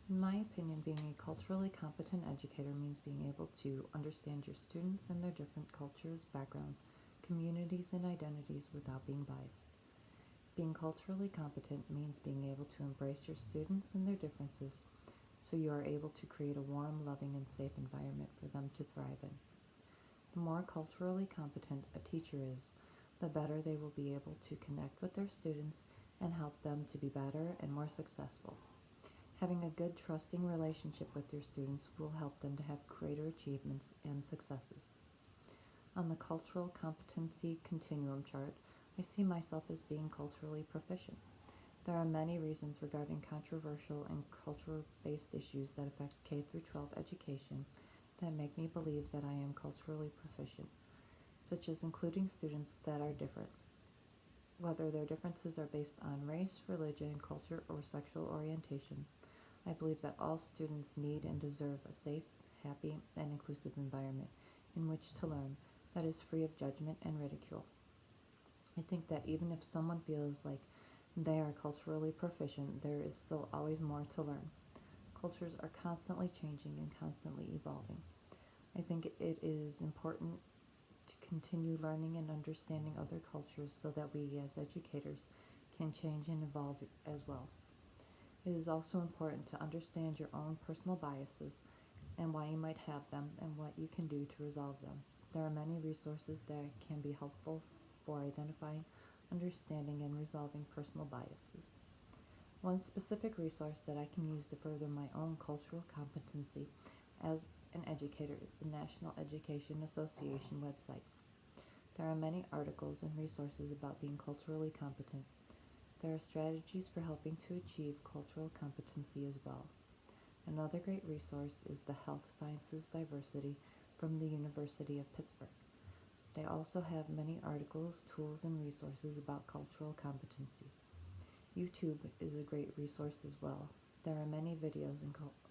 In my opinion, being a culturally competent educator means being able to understand your students and their different cultures, backgrounds, communities, and identities without being biased. Being culturally competent means being able to embrace your students and their differences so you are able to create a warm, loving, and safe environment for them to thrive in. The more culturally competent a teacher is, the better they will be able to connect with their students and help them to be better and more successful. Having a good, trusting relationship with your students will help them to have greater achievements and successes. On the cultural competency continuum chart, I see myself as being culturally proficient. There are many reasons regarding controversial and culture-based issues that affect K through 12 education that make me believe that I am culturally proficient, such as including students that are different, whether their differences are based on race, religion, culture, or sexual orientation. I believe that all students need and deserve a safe, happy, and inclusive environment in which to learn that is free of judgment and ridicule. I think that even if someone feels like they are culturally proficient, there is still always more to learn. Cultures are constantly changing and constantly evolving. I think it is important to continue learning and understanding other cultures so that we as educators can change and evolve as well. It is also important to understand your own personal biases and why you might have them and what you can do to resolve them. There are many resources that can be helpful for identifying, understanding, and resolving personal biases. One specific resource that I can use to further my own cultural competency as an educator is the National Education Association website. There are many articles and resources about being culturally competent. There are strategies for helping to achieve cultural competency as well. Another great resource is the Health Sciences Diversity from the University of Pittsburgh. They also have many articles, tools, and resources about cultural competency. YouTube is a great resource as well. There are many videos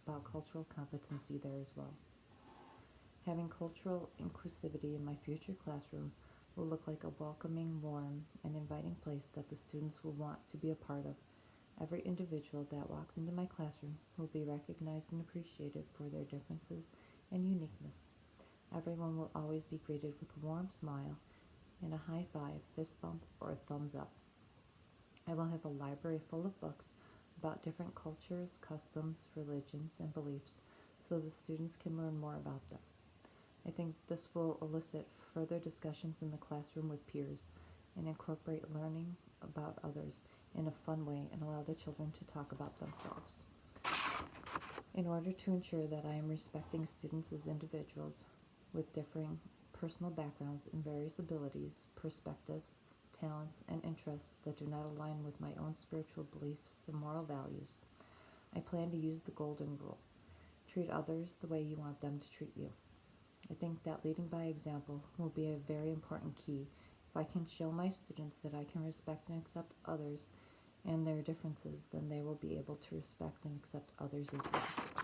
about cultural competency there as well. Having cultural inclusivity in my future classroom will look like a welcoming, warm, and inviting place that the students will want to be a part of. Every individual that walks into my classroom will be recognized and appreciated for their differences and uniqueness. Everyone will always be greeted with a warm smile and a high five, fist bump, or a thumbs up. I will have a library full of books about different cultures, customs, religions, and beliefs so the students can learn more about them. I think this will elicit further discussions in the classroom with peers and incorporate learning about others in a fun way and allow the children to talk about themselves. In order to ensure that I am respecting students as individuals with differing personal backgrounds and various abilities, perspectives, talents, and interests that do not align with my own spiritual beliefs and moral values, I plan to use the golden rule. Treat others the way you want them to treat you. I think that leading by example will be a very important key. If I can show my students that I can respect and accept others and their differences, then they will be able to respect and accept others as well.